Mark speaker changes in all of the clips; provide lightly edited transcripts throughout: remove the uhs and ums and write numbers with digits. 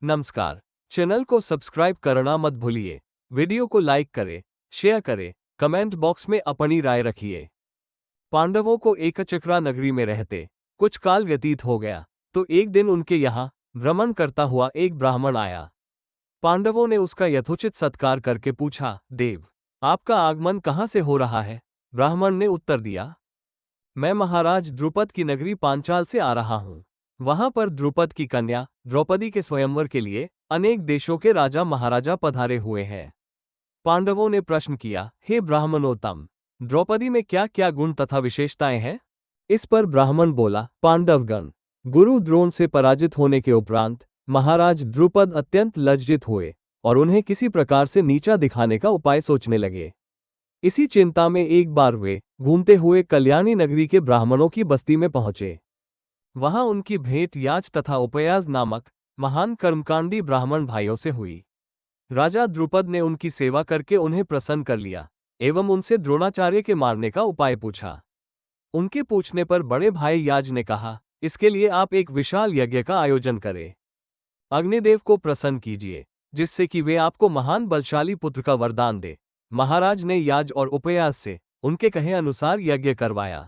Speaker 1: नमस्कार। चैनल को सब्सक्राइब करना मत भूलिए। वीडियो को लाइक करें, शेयर करें, कमेंट बॉक्स में अपनी राय रखिए। पांडवों को एकचक्रा नगरी में रहते कुछ काल व्यतीत हो गया तो एक दिन उनके यहाँ भ्रमण करता हुआ एक ब्राह्मण आया। पांडवों ने उसका यथोचित सत्कार करके पूछा, देव, आपका आगमन कहाँ से हो रहा है? ब्राह्मण ने उत्तर दिया, मैं महाराज द्रुपद की नगरी पांचाल से आ रहा हूँ। वहां पर द्रुपद की कन्या द्रौपदी के स्वयंवर के लिए अनेक देशों के राजा महाराजा पधारे हुए हैं। पांडवों ने प्रश्न किया, हे ब्राह्मणोत्तम, द्रौपदी में क्या क्या गुण तथा विशेषताएं हैं? इस पर ब्राह्मण बोला, पांडवगण, गुरु द्रोण से पराजित होने के उपरांत महाराज द्रुपद अत्यंत लज्जित हुए और उन्हें किसी प्रकार से नीचा दिखाने का उपाय सोचने लगे। इसी चिंता में एक बार वे घूमते हुए कल्याणी नगरी के ब्राह्मणों की बस्ती में पहुंचे। वहां उनकी भेंट याज तथा उपयाज नामक महान कर्मकांडी ब्राह्मण भाइयों से हुई। राजा द्रुपद ने उनकी सेवा करके उन्हें प्रसन्न कर लिया एवं उनसे द्रोणाचार्य के मारने का उपाय पूछा। उनके पूछने पर बड़े भाई याज ने कहा, इसके लिए आप एक विशाल यज्ञ का आयोजन करें। अग्निदेव को प्रसन्न कीजिए जिससे कि वे आपको महान बलशाली पुत्र का वरदान दे। महाराज ने याज और उपयाज से उनके कहे अनुसार यज्ञ करवाया।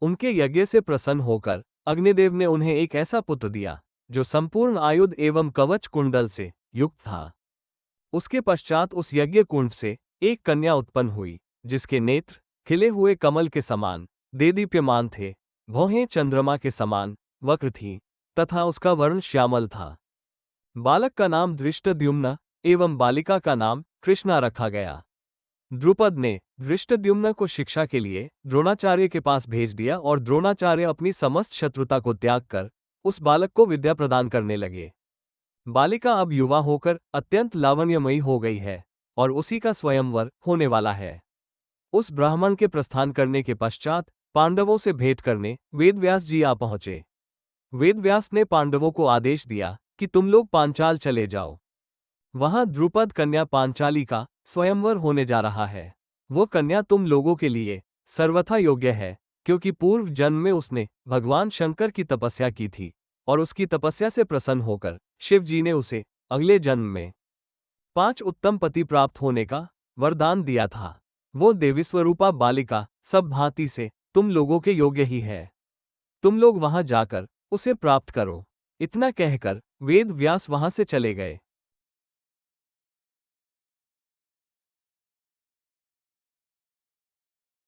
Speaker 1: उनके यज्ञ से प्रसन्न होकर अग्निदेव ने उन्हें एक ऐसा पुत्र दिया जो संपूर्ण आयुध एवं कवच कुंडल से युक्त था। उसके पश्चात उस यज्ञ कुंड से एक कन्या उत्पन्न हुई जिसके नेत्र खिले हुए कमल के समान देदीप्यमान थे, भौहें चंद्रमा के समान वक्र थीं तथा उसका वर्ण श्यामल था। बालक का नाम धृष्टद्युम्न एवं बालिका का नाम कृष्णा रखा गया। द्रुपद ने धृष्टद्युम्न को शिक्षा के लिए द्रोणाचार्य के पास भेज दिया और द्रोणाचार्य अपनी समस्त शत्रुता को त्याग कर उस बालक को विद्या प्रदान करने लगे। बालिका अब युवा होकर अत्यंत लावण्यमयी हो गई है और उसी का स्वयंवर होने वाला है। उस ब्राह्मण के प्रस्थान करने के पश्चात पांडवों से भेंट करने वेदव्यास जी आ पहुंचे। वेदव्यास ने पांडवों को आदेश दिया कि तुम लोग पांचाल चले जाओ। वहां द्रुपद कन्या पांचाली का स्वयंवर होने जा रहा है। वो कन्या तुम लोगों के लिए सर्वथा योग्य है क्योंकि पूर्व जन्म में उसने भगवान शंकर की तपस्या की थी और उसकी तपस्या से प्रसन्न होकर शिव जी ने उसे अगले जन्म में 5 उत्तम पति प्राप्त होने का वरदान दिया था। वो देवी स्वरूपा बालिका सब भांति से तुम लोगों के योग्य ही है। तुम लोग वहां जाकर उसे प्राप्त करो। इतना कहकर वेद व्यास वहां से चले गए।